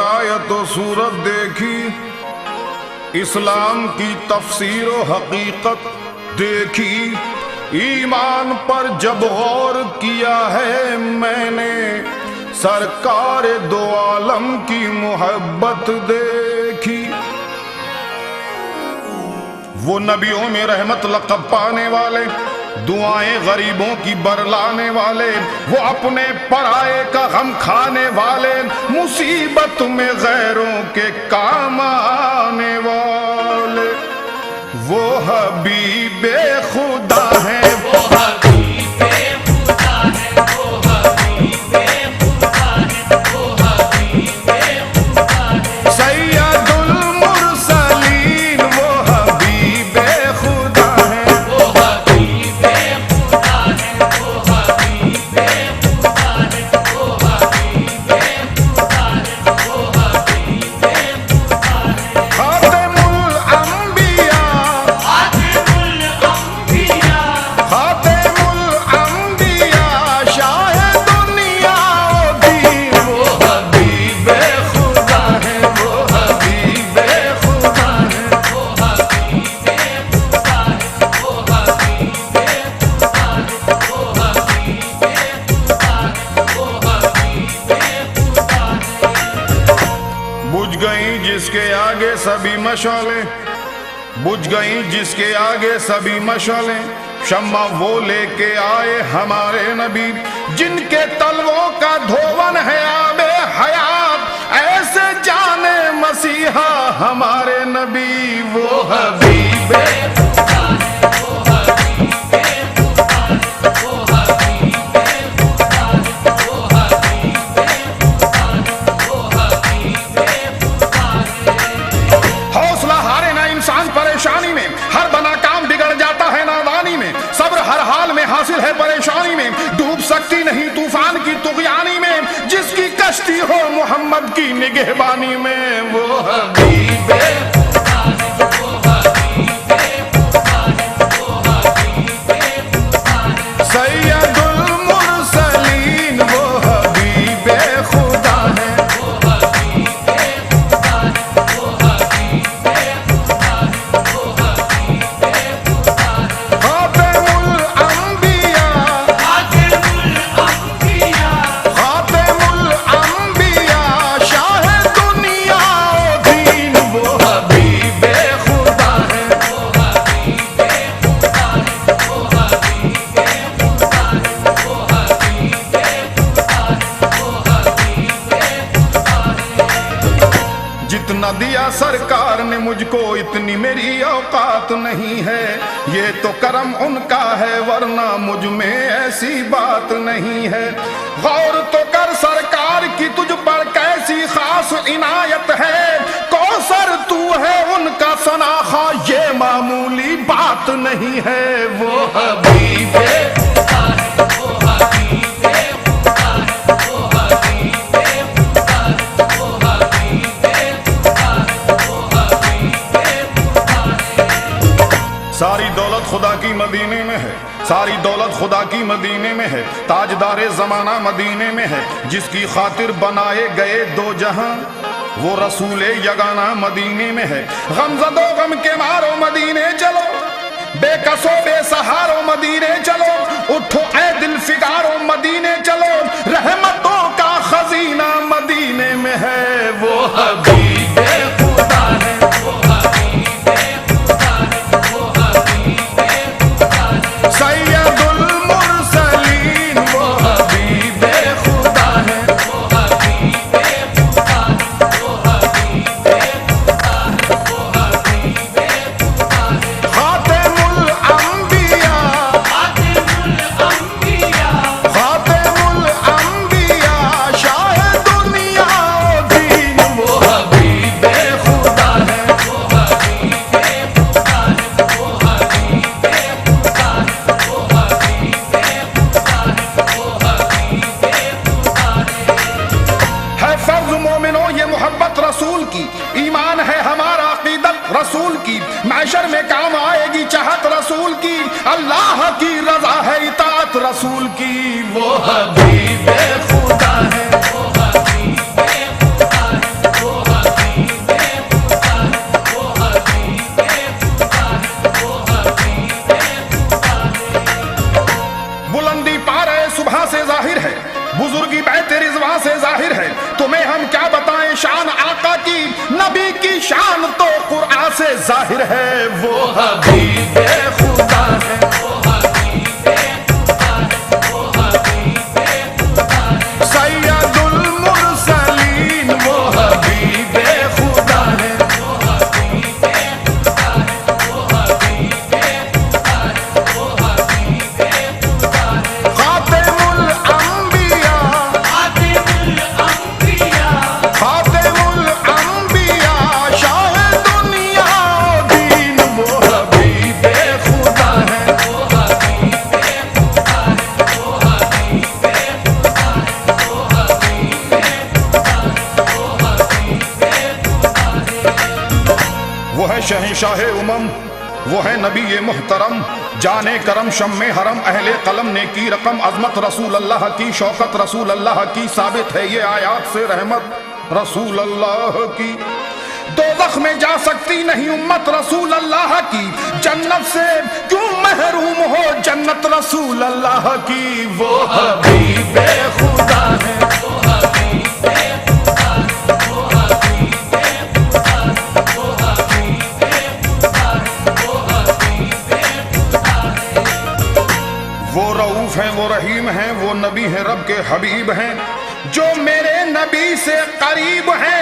آیت و صورت دیکھی، اسلام کی تفسیر و حقیقت دیکھی، ایمان پر جب غور کیا ہے میں نے، سرکار دو عالم کی محبت دیکھی۔ وہ نبیوں میں رحمت لقب پانے والے، دعائیں غریبوں کی برلانے والے، وہ اپنے پرائے کا غم کھانے والے، مصیبت میں غیروں کے کام آنے والے، وہ حبیب خدا ہیں، وہ حبیب خدا ہیں، وہ حبیب خدا ہیں، وہ حبیب خدا ہیں، سید المرسلین وہ حبیب خدا ہیں، وہ حبیب خدا ہیں، وہ حبیب خدا ہیں، وہ حبیب خدا ہیں، وہ حبیب خدا ہیں، خاتم الانبیاء، خاتم الانبیاء، خاتم الانبیاء، شاہ دنیا و دین، وہ حبیب خدا ہیں، وہ حبیب خدا ہیں، وہ حبیب خدا ہیں، وہ حبیب خدا ہیں، وہ حبیب خدا ہیں، وہ حبیب خدا ہیں۔ بجھ گئیں جس کے آگے سبھی مشعلیں، بجھ گئیں جس کے آگے سبھی مشعلیں، شمع وہ لے کے آئے ہمارے نبی، جن کے تلووں کا دھون ہے آب حیات، ایسے جانے مسیحا ہمارے نبی، وہ حبیب خدا ہے، وہ حبیب خدا ہے، وہ حبیب خدا ہے، وہ حبیب خدا ہے، وہ حبیب خدا ہے۔ حوصلہ ہارے نہ انسان پریشانی میں، ہر بنا کام بگڑ جاتا ہے نادانی میں، صبر ہر حال میں حاصل ہے پریشانی میں، ڈوب سکتی نہیں طوفان کی طغیانی میں، جس کی کشتی ہو محمد کی نگہبانی میں، وہ حبیب خدا ہے، وہ حبیب خدا ہے، وہ حبیب خدا ہے، سید المرسلین وہ حبیب خدا ہے، وہ حبیب خدا ہے، وہ حبیب خدا ہے، وہ حبیب خدا ہے، خاتم الانبیاء، خاتم الانبیاء، خاتم الانبیاء، شاہ دنیا و دین، وہ حبیب خدا ہے، وہ حبیب خدا ہے، وہ حبیب خدا ہے، وہ حبیب خدا ہے، وہ حبیب خدا ہے۔ جتنا دیا سرکار نے مجھ کو اتنی میری اوقات نہیں ہے، یہ تو کرم ان کا ہے ورنہ مجھ میں ایسی بات نہیں ہے، غور تو کر سرکار کی تجھ پر کیسی خاص عنایت ہے، کوثر تو ہے ان کا ثناخوا یہ معمولی بات نہیں ہے، وہ حبیب خدا ہے، وہ حبیب خدا ہے، وہ حبیب خدا ہے، وہ حبیب خدا ہے، وہ حبیب خدا ہے۔ ساری دولت خدا کی مدینے میں ہے، ساری دولت خدا کی مدینے میں ہے، تاجدار زمانہ مدینے میں ہے، جس کی خاطر بنائے گئے دو جہاں، وہ رسول یگانہ مدینے میں ہے، غم زدو غم کے مارو مدینے چلو، بے کسو بے سہارو مدینے چلو، اٹھو اے دل فگارو مدینے چلو، رحمتوں کا خزینہ مدینے میں ہے، وہ حبیب خدا ہے، وہ حبیب خدا ہے، وہ حبیب خدا ہے، سید المرسلین وہ حبیب خدا ہے، وہ حبیب خدا ہے، وہ حبیب خدا ہے، وہ حبیب خدا ہے، خاتم الانبیاء، خاتم الانبیاء، خاتم الانبیاء، شاہ دنیا و دین، وہ حبیب خدا ہے، وہ حبیب خدا ہے، وہ حبیب خدا ہے، وہ حبیب خدا ہے، وہ حبیب خدا ہے۔ فرض مومنوں یہ محبت رسول کی، ایمان ہے ہمارا عقیدت رسول کی، معاشر میں کام آئے گی چاہت رسول کی، اللہ کی رضا ہے اطاعت رسول کی، وہ حبیب خدا ہے، وہ حبیب خدا ہے، وہ ظاہر ہے وہ حبیب خدا ہے، سید المرسلین وہ حبیب خدا ہے، خاتم الانبیاء، خاتم الانبیاء، شاہ دنیا و دین وہ حبیب خدا ہے، وہ ہے شہنشاہ امم، وہ ہے نبی محترم، جانے کرم شم حرم، اہل قلم نے کی رقم، عظمت رسول اللہ کی، شوکت رسول اللہ کی، ثابت ہے یہ آیات سے رحمت رسول اللہ کی، دوزخ میں جا سکتی نہیں امت رسول اللہ کی، جنت سے کیوں محروم ہو جنت رسول اللہ کی، وہ حبیب خدا ہے، وہ رؤوف ہیں، وہ رحیم ہیں، وہ نبی ہیں، رب کے حبیب ہیں، جو میرے نبی سے قریب ہیں،